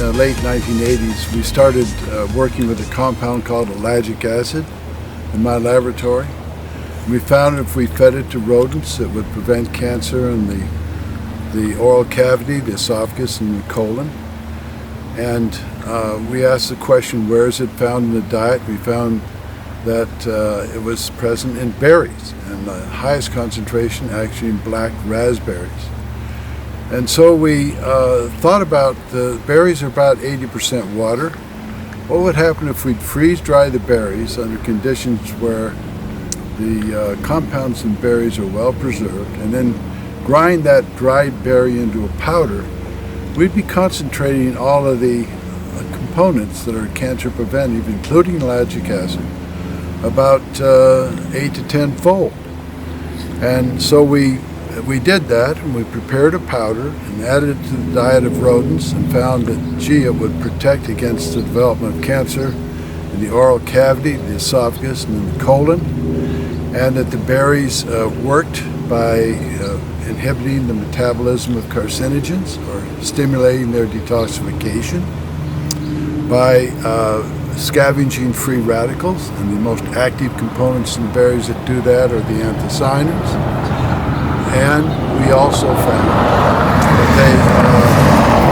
the late 1980s, we started working with a compound called ellagic acid in my laboratory. We found if we fed it to rodents, it would prevent cancer in the oral cavity, the esophagus, and the colon. And we asked the question, where is it found in the diet? We found that it was present in berries, and the highest concentration actually in black raspberries. And so we thought about, the berries are about 80% water. What would happen if we'd freeze dry the berries under conditions where the compounds in berries are well preserved, and then grind that dried berry into a powder? We'd be concentrating all of the components that are cancer preventive, including ellagic acid, about 8 to 10-fold. And so we did that, and we prepared a powder and added it to the diet of rodents, and found that, gee, it would protect against the development of cancer in the oral cavity, the esophagus, and in the colon, and that the berries worked by inhibiting the metabolism of carcinogens, or stimulating their detoxification, by scavenging free radicals, and the most active components in the berries that do that are the anthocyanins. And we also found that they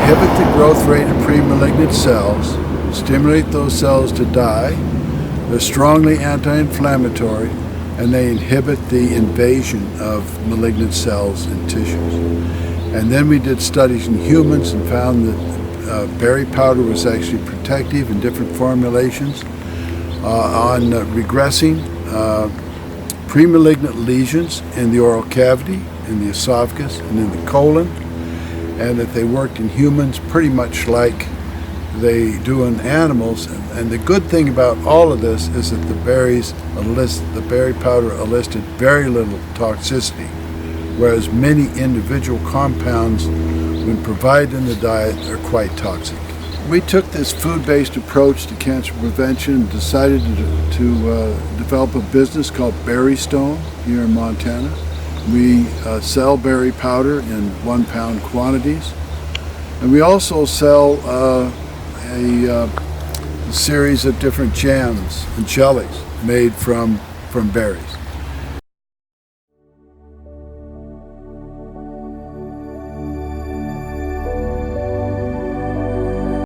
inhibit the growth rate of pre-malignant cells, stimulate those cells to die, they're strongly anti-inflammatory, and they inhibit the invasion of malignant cells and tissues. And then we did studies in humans and found that berry powder was actually protective in different formulations on regressing pre-malignant lesions in the oral cavity, in the esophagus, and in the colon, and that they worked in humans pretty much like they do in animals. And the good thing about all of this is that the berry powder elicited very little toxicity, whereas many individual compounds, when provided in the diet, are quite toxic. We took this food-based approach to cancer prevention and decided to develop a business called Berry Stone here in Montana. We sell berry powder in 1 pound quantities, and we also sell a series of different jams and jellies made from berries.